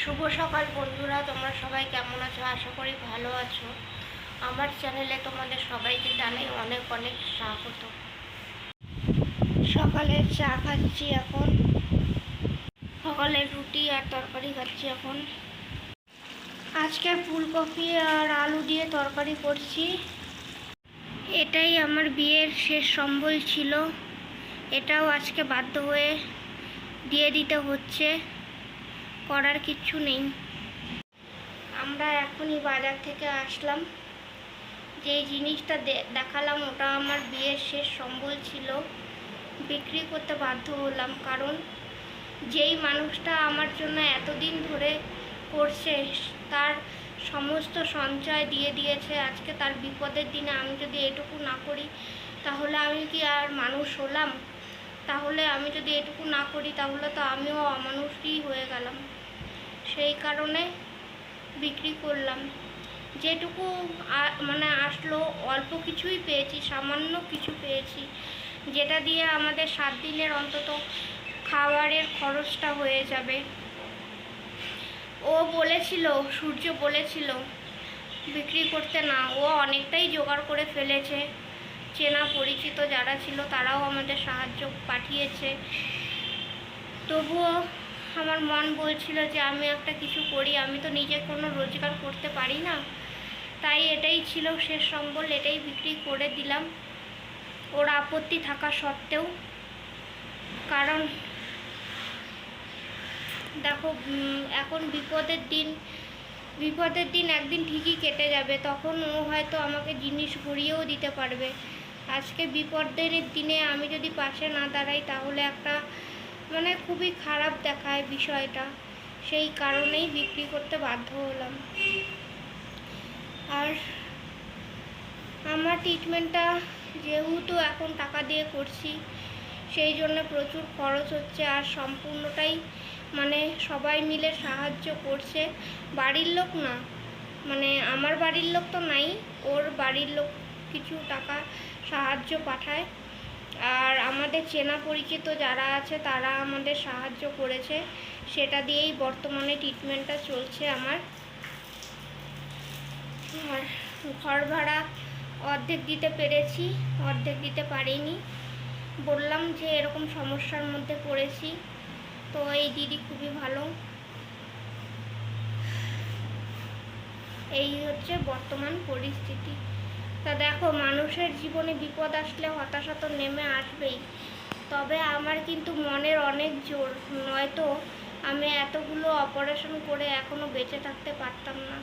শুভ সকাল বন্ধুরা, তোমরা সবাই কেমন আছো? আশা করি ভালো আছো। আমার চ্যানেলে তোমাদের সবাইকে জানাই অনেক অনেক স্বাগত। সকালে চা খাচ্ছি এখন, সকালে রুটি আর তরকারি খাচ্ছি এখন। আজকে ফুলকপি আর আলু দিয়ে তরকারি করছি। এটাই আমার বিয়ের শেষ সম্বল ছিল, এটাও আজকে বাধ্য হয়ে দিয়ে দিতে হচ্ছে, করার কিচ্ছু নেই। আমরা এখনই বাজার থেকে আসলাম। যে জিনিসটা দেখালাম ওটা আমার বিয়ের শেষ সম্বল ছিল, বিক্রি করতে বাধ্য হলাম। কারণ যেই মানুষটা আমার জন্য এতদিন ধরে করছে, তার সমস্ত সঞ্চয় দিয়ে দিয়েছে, আজকে তার বিপদের দিনে আমি যদি এটুকু না করি তাহলে আমি কি আর মানুষ হলাম? তাহলে আমি যদি এটুকু না করি তাহলে তো আমিও অমানুষই হয়ে গেলাম। সেই কারণে বিক্রি করলাম। যেটুকু আসলো অল্প কিছুই পেয়েছি, সামান্য কিছু পেয়েছি, যেটা দিয়ে আমাদের 7 দিনের অন্তত খাবারের খরচটা হয়ে যাবে। ও বলেছিল, সূর্য বলেছিল বিক্রি করতে না, ও অনেকটাই জোগাড় করে ফেলেছে। চেনা পরিচিত যারা ছিল তারাও আমাদের সাহায্য পাঠিয়েছে। তবুও আমার মন বলছিল যে আমি একটা কিছু করি, আমি তো নিজে কোনো রোজগার করতে পারি না। তাই এটাই ছিল শেষ সম্বল, এটাই বিক্রি করে দিলাম ওর আপত্তি থাকা সত্ত্বেও। কারণ দেখো, এখন বিপদের দিন একদিন ঠিকই কেটে যাবে, তখন ও হয়তো আমাকে জিনিস ঘুরিয়েও দিতে পারবে। আজকে বিপদের দিনে আমি যদি পাশে না দাঁড়াই তাহলে একটা খুবই খারাপ দেখায় বিষয়টা। সেই কারণেই বিক্রি করতে বাধ্য হলাম। আর আমার ট্রিটমেন্টটা যেহেতু এখন টাকা দিয়ে করছি, সেই জন্য প্রচুর খরচ হচ্ছে। আর সম্পূর্ণটাই সবাই মিলে সাহায্য করছে, বাড়ির লোক না, আমার বাড়ির লোক তো নাই, ওর বাড়ির লোক কিছু টাকা সাহায্য পাঠায়। আর আমাদের চেনা পরিচিত যারা আছে তারা আমাদের সাহায্য করেছে, সেটা দিয়েই বর্তমানে ট্রিটমেন্টটা চলছে আমার। আর ঘর ভাড়া অর্ধেক দিতে পেরেছি, অর্ধেক দিতে পারিনি। বললাম যে এরকম সমস্যার মধ্যে পড়েছি, তো এই দিদি খুবই ভালো। এই হচ্ছে বর্তমান পরিস্থিতি। তা দেখো, মানুষের জীবনে বিপদ আসলে হতাশা তো নেমে আসবেই, তবে আমার কিন্তু মনের অনেক জোর, নয়তো আমি এতগুলো অপারেশন করে এখনও বেঁচে থাকতে পারতাম না।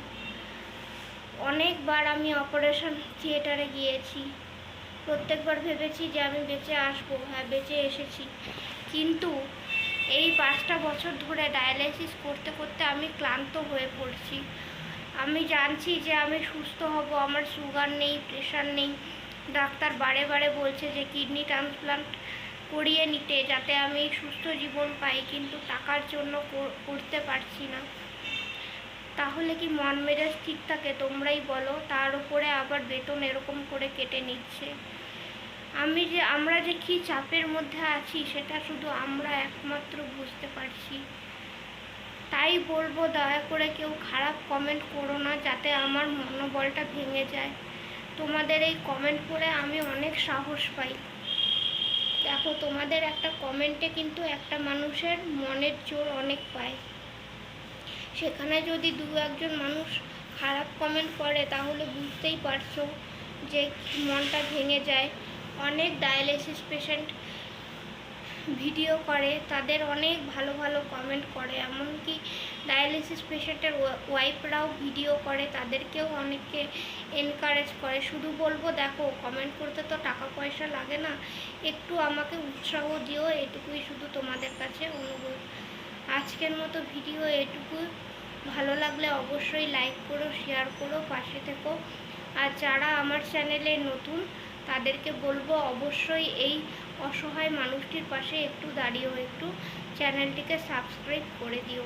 অনেকবার আমি অপারেশন থিয়েটারে গিয়েছি, প্রত্যেকবার ভেবেছি যে আমি বেঁচে আসবো, হ্যাঁ বেঁচে এসেছি। কিন্তু এই 5টা বছর ধরে ডায়ালাইসিস করতে করতে আমি ক্লান্ত হয়ে পড়ছি। আমি জানছি যে আমি সুস্থ হব, আমার সুগার নেই, প্রেশার নেই। ডাক্তার বারে বারে বলছে যে কিডনি ট্রান্সপ্লান্ট করিয়ে নিতে, যাতে আমি সুস্থ জীবন পাই, কিন্তু টাকার জন্য করতে পারছি না। তাহলে কি মন মেজাজ ঠিক থাকে? তোমরাই বলো। তার উপরে আবার বেতন এরকম করে কেটে নিচ্ছে। আমরা যে কী চাপের মধ্যে আছি সেটা শুধু আমরা একমাত্র বুঝতে পারছি। তাই বলবো, দয়া করে কেউ খারাপ কমেন্ট করো না, যাতে আমার মনোবলটা ভেঙে যায়। তোমাদের এই কমেন্ট করে আমি অনেক সাহস পাই। দেখো, তোমাদের একটা কমেন্টে কিন্তু একটা মানুষের মনের জোর অনেক পায়। সেখানে যদি 2-1জন মানুষ খারাপ কমেন্ট করে তাহলে বুঝতেই পারছো যে মনটা ভেঙে যায়। অনেক ডায়ালিসিস পেশেন্ট ভিডিও করে, তাদের অনেক ভালো ভালো কমেন্ট করে, এমনকি ডায়ালিসিস পেশেন্টের ওয়াইফরাও ভিডিও করে, তাদেরকেও অনেকে এনকারেজ করে। শুধু বলবো, দেখো, কমেন্ট করতে তো টাকা পয়সা লাগে না, একটু আমাকে উৎসাহ দিও, এটুকুই শুধু তোমাদের কাছে অনুরোধ। আজকের মতো ভিডিও এটুকু। ভালো লাগলে অবশ্যই লাইক করো, শেয়ার করো, পাশে থেকো। আর যারা আমার চ্যানেলে নতুন তাদেরকে বলবো অবশ্যই এই অসহায় মানুষটির পাশে একটু দাঁড়িয়েও, একটু চ্যানেলটিকে সাবস্ক্রাইব করে দিও।